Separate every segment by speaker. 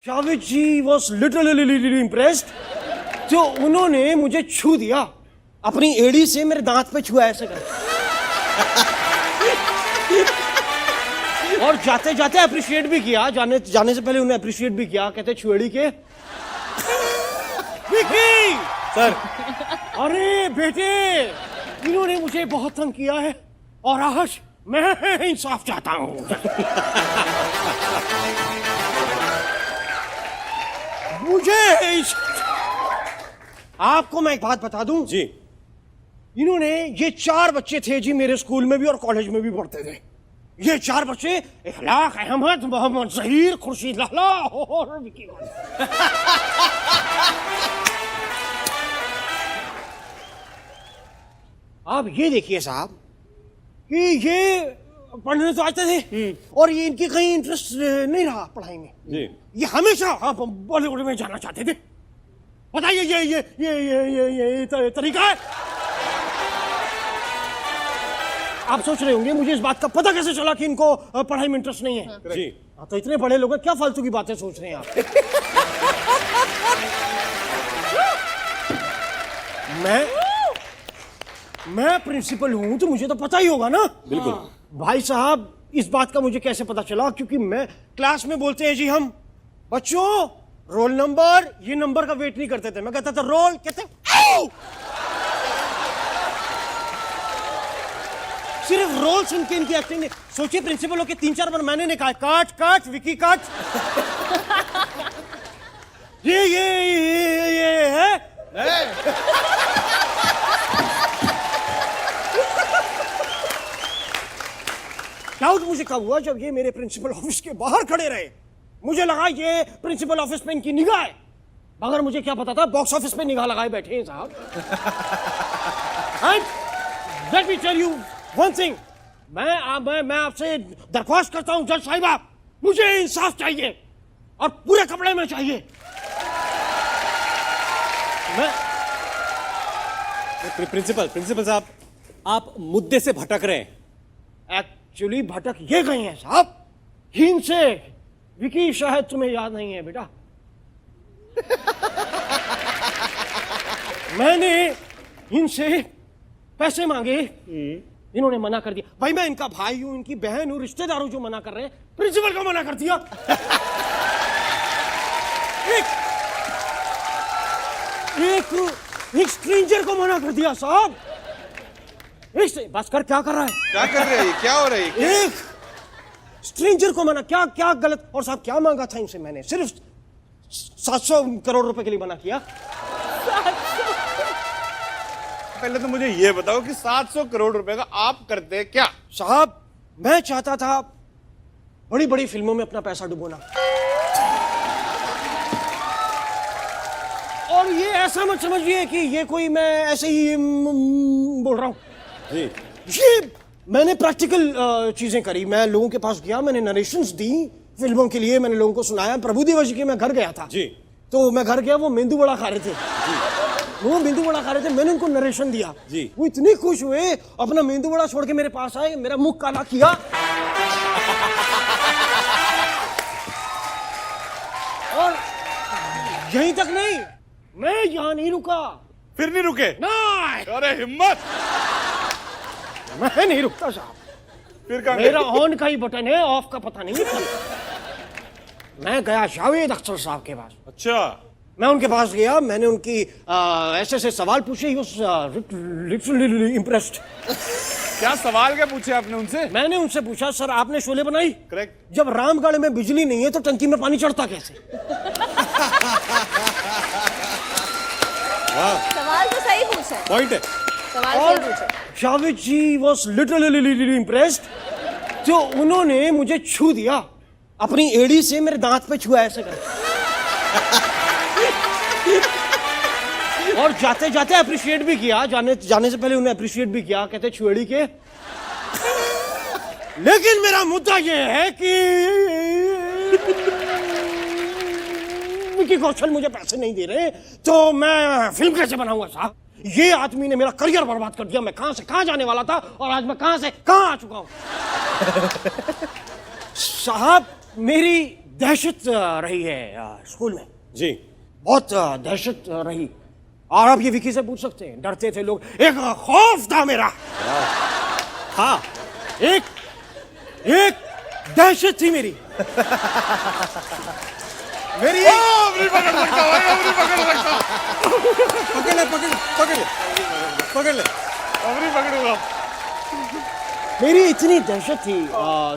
Speaker 1: Javed ji was literally impressed. तो उन्होंने मुझे छू दिया, अपनी एड़ी से मेरे दांत पे छुआ ऐसे कर और जाते जाते अप्रिशिएट भी किया। जाने से पहले उन्हें अप्रिशिएट भी किया। कहते छुएड़ी के विकी
Speaker 2: सर।
Speaker 1: अरे बेटे, इन्होंने मुझे बहुत तंग किया है और आज मैं इंसाफ चाहता हूं। मुझे आपको मैं एक बात बता दूं
Speaker 2: जी।
Speaker 1: इन्होंने ये 4 बच्चे थे जी, मेरे स्कूल में भी और कॉलेज में भी पढ़ते थे। ये 4 बच्चे इखलाक, अहमद, मोहम्मद जहीर, खुर्शीद लाला और विकी। आप ये देखिए साहब कि ये पढ़ने तो आते थे और ये इनकी कहीं इंटरेस्ट नहीं रहा पढ़ाई में
Speaker 2: जी।
Speaker 1: ये हमेशा बॉलीवुड में जाना चाहते थे। बताइए ये तरीका है। आप सोच रहे होंगे मुझे इस बात का पता कैसे चला कि इनको पढ़ाई में इंटरेस्ट नहीं है।
Speaker 2: जी।
Speaker 1: तो इतने बड़े लोग क्या फालतू की बातें सोच रहे हैं आप। मैं प्रिंसिपल हूं तो मुझे तो पता ही होगा ना।
Speaker 2: बिल्कुल।
Speaker 1: भाई साहब, इस बात का मुझे कैसे पता चला? क्योंकि मैं क्लास में बोलते हैं जी हम बच्चों रोल नंबर, ये नंबर का वेट नहीं करते थे। मैं कहता था रोल, कहते सिर्फ रोल सुन के इनकी एक्टिंग नहीं। सोचिए प्रिंसिपल होके 3-4 बार मैंने कहा काट काट विकी काट। ये है डाउट मुझे कब हुआ जब ये मेरे प्रिंसिपल ऑफिस के बाहर खड़े रहे। मुझे लगा ये प्रिंसिपल ऑफिस पे इनकी निगाह है, मगर मुझे क्या पता था बॉक्स ऑफिस पे निगाह लगाए बैठे हैं साहब। Let me tell you one thing, मैं आपसे दरख्वास्त करता हूं जज साहिबा, मुझे इंसाफ चाहिए और पूरे कपड़े में चाहिए।
Speaker 2: प्रिंसिपल साहब, आप मुद्दे से भटक रहे हैं।
Speaker 1: एक्चुअली भटक ये गए हैं साहब हीन से। विकी शायद तुम्हें याद नहीं है बेटा, मैंने इनसे पैसे मांगे, इन्होंने मना कर दिया। भाई मैं इनका भाई हूं, इनकी बहन हूं, रिश्तेदार हूं जो मना कर रहे हैं। प्रिंसिपल को मना कर दिया। एक स्ट्रेंजर को मना कर दिया साहब। भास्कर क्या कर रहा है?
Speaker 3: क्या कर रहे हैं? क्या हो रहा है?
Speaker 1: एक स्ट्रेंजर को मना, क्या गलत। और साहब क्या मांगा था इनसे? मैंने सिर्फ 700 करोड़ रुपए के लिए मना किया।
Speaker 3: पहले तो मुझे ये बताओ कि 700 करोड़ रुपए का आप करते क्या?
Speaker 1: साहब मैं चाहता था बड़ी बड़ी फिल्मों में अपना पैसा डुबोना। और ये ऐसा मत समझिए कि ये कोई मैं ऐसे ही बोल रहा हूं
Speaker 2: जी।
Speaker 1: ये मैंने प्रैक्टिकल चीजें करी। मैं लोगों के पास गया, मैंने नरेशंस दी फिल्मों के लिए, मैंने लोगों को सुनाया। प्रभुदेवा जी के मैं घर गया था
Speaker 2: जी।
Speaker 1: तो मैं घर गया, वो मेंदू वड़ा खा रहे थे जी। वो मेंदू वड़ा खा रहे थे, मैंने उनको नरेशन दिया
Speaker 2: जी।
Speaker 1: वो इतने खुश हुए, अपना मेंदू वड़ा छोड़ के मेरे पास आए, मेरा मुख काला किया। और यहीं तक नहीं, मैं यहां नहीं रुका।
Speaker 3: फिर नहीं रुके?
Speaker 1: नहीं,
Speaker 3: अरे हिम्मत!
Speaker 1: मैं नहीं रुकता साहब।
Speaker 3: फिर कहां
Speaker 1: मेरा ऑन का ही बटन है, ऑफ का पता नहीं। मैं गया जावेद अख्तर साहब के पास।
Speaker 3: अच्छा।
Speaker 1: मैं उनके पास गया, मैंने उनकी ऐसे सवाल पूछे। ही लिटरली इम्प्रेस्ड।
Speaker 3: क्या सवाल क्या पूछे आपने उनसे?
Speaker 1: मैंने उनसे पूछा, सर आपने शोले बनाई?
Speaker 3: करेक्ट।
Speaker 1: जब रामगढ़ में बिजली नहीं है तो टंकी में पानी चढ़ता कैसे?
Speaker 4: सवाल तो सही पूछा है।
Speaker 2: पॉइंट है।
Speaker 4: सवाल
Speaker 1: और
Speaker 4: सही पूछा।
Speaker 1: Javed ji was literally impressed. तो उन्होंने मुझे छू दिया, अपनी एड़ी से मेरे दांत पे छुआ ऐसे कर और जाते जाते अप्रिशिएट भी किया। जाने से पहले उन्हें अप्रिशिएट भी किया। कहते छुएड़ी के। लेकिन मेरा मुद्दा यह है कि विकी कौशल मुझे पैसे नहीं दे रहे तो मैं फिल्म कैसे बनाऊंगा साहब? ये आदमी ने मेरा करियर बर्बाद कर दिया। मैं कहां से कहां जाने वाला था और आज मैं कहां से कहां आ चुका हूं। साहब मेरी दहशत रही है स्कूल में,
Speaker 2: जी
Speaker 1: बहुत दहशत रही। और आप ये विकी से पूछ सकते हैं, डरते थे लोग, एक खौफ था मेरा। हाँ, एक दहशत थी मेरी। मेरी
Speaker 3: अब नहीं पकड़ सकता भाई, अब नहीं पकड़ सकता,
Speaker 2: पकड़ ले पकड़ पकड़ ले पकड़ ले।
Speaker 3: अब नहीं पकड़ूंगा।
Speaker 1: मेरी इतनी दहशत थी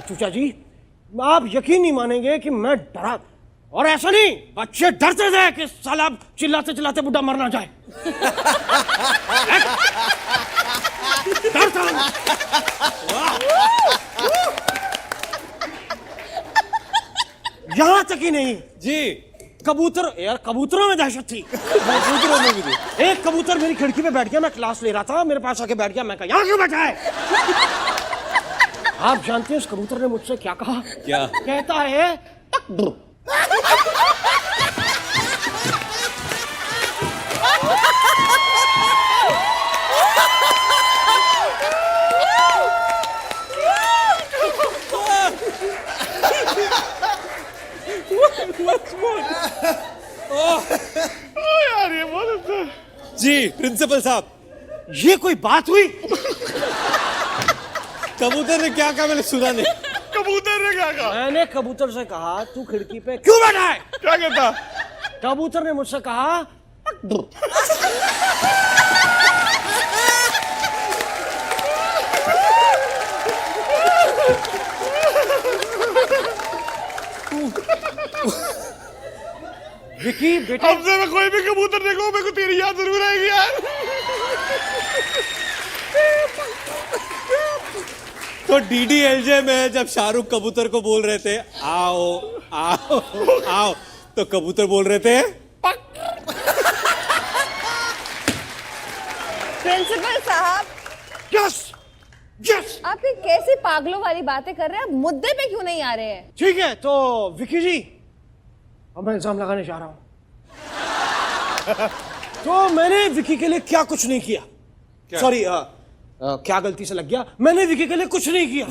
Speaker 1: चूचा जी, आप यकीन नहीं मानेंगे कि मैं डरा। और ऐसा नहीं, बच्चे डरते थे कि साला चिल्लाते चिल्लाते बुढ़ा मर ना जाए। डरता हूं। यहां तक ही नहीं
Speaker 2: जी
Speaker 1: कबूतर, यार कबूतरों में दहशत थी।
Speaker 2: कबूतरों में भी थी।
Speaker 1: एक कबूतर मेरी खिड़की पे बैठ गया, मैं क्लास ले रहा था, मेरे पास आके बैठ गया। मैं कहा यहाँ क्यों बैठा है? आप जानते हैं उस कबूतर ने मुझसे क्या कहा?
Speaker 2: क्या?
Speaker 1: कहता है टक ब्रो।
Speaker 3: यार ये बहुत अच्छा है।
Speaker 2: जी प्रिंसिपल साहब,
Speaker 1: ये कोई बात हुई?
Speaker 2: कबूतर ने क्या कहा मैंने सुना नहीं।
Speaker 3: कबूतर ने क्या कहा?
Speaker 1: मैंने कबूतर से कहा तू खिड़की पे क्यों बैठा है?
Speaker 3: क्या कहता?
Speaker 1: कबूतर ने मुझसे कहा टक ब्रो। विकी बेटा,
Speaker 3: अब से मैं कोई भी कबूतर देखूं मेरे को तेरी याद जरूर आएगी यार।
Speaker 2: तो डीडीएलजे में जब शाहरुख कबूतर को बोल रहे थे आओ आओ आओ, तो कबूतर बोल रहे थे
Speaker 4: प्रिंसिपल साहब,
Speaker 1: यस यस,
Speaker 4: आप ये कैसी पागलों वाली बातें कर रहे हैं? आप मुद्दे पे क्यों नहीं आ रहे हैं?
Speaker 1: ठीक है। तो विकी जी, अब मैं इल्जाम लगाने जा रहा हूं। तो मैंने विकी के लिए क्या कुछ नहीं किया। सॉरी, क्या गलती से लग गया, मैंने विकी के लिए कुछ नहीं किया।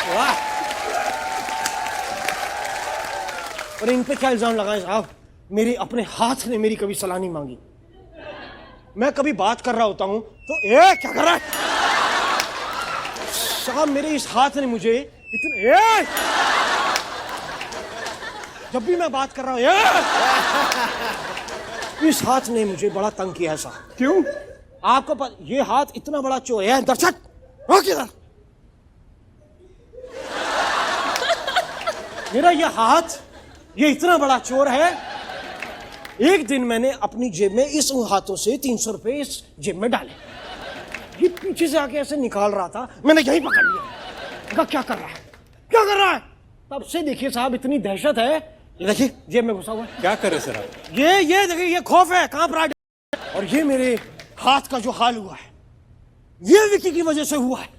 Speaker 1: वाह। और इन पे क्या इल्जाम लगाए साहब? मेरे अपने हाथ ने मेरी कभी सलाह नहीं मांगी। मैं कभी बात कर रहा होता हूं तो ए क्या कर रहा है साहब, मेरे इस हाथ ने मुझे इतने जब भी मैं बात कर रहा हूं इस हाथ ने मुझे बड़ा तंग किया है साहब।
Speaker 3: क्यों?
Speaker 1: आपको ये हाथ इतना बड़ा चोर है, दर्शक किधर? मेरा ये हाथ ये इतना बड़ा चोर है। एक दिन मैंने अपनी जेब में इस हाथों से 300 रुपए इस जेब में डाले। ये पीछे से आके ऐसे निकाल रहा था, मैंने यही पकड़ लिया। कहा क्या कर रहा है, क्या कर रहा है? तब से देखिए साहब, इतनी दहशत है। ये देखिए जेब में घुसा हुआ है।
Speaker 2: क्या करे सर आप?
Speaker 1: ये देखिए, ये खौफ है, कांप रहा है। और ये मेरे हाथ का जो हाल हुआ है ये विकी की वजह से हुआ है।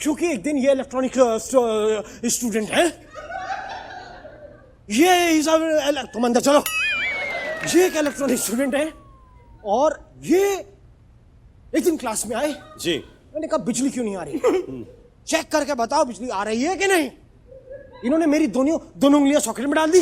Speaker 1: क्योंकि एक दिन ये इलेक्ट्रॉनिक स्टूडेंट है, ये हिसाब तुम अंदर चलो, ये एक इलेक्ट्रॉनिक स्टूडेंट है और ये एक दिन क्लास में आए।
Speaker 2: जी
Speaker 1: मैंने कहा बिजली क्यों नहीं आ रही? चेक करके बताओ बिजली आ रही है कि नहीं। इन्होंने मेरी दोनों उंगलियां सॉकेट में डाल दी।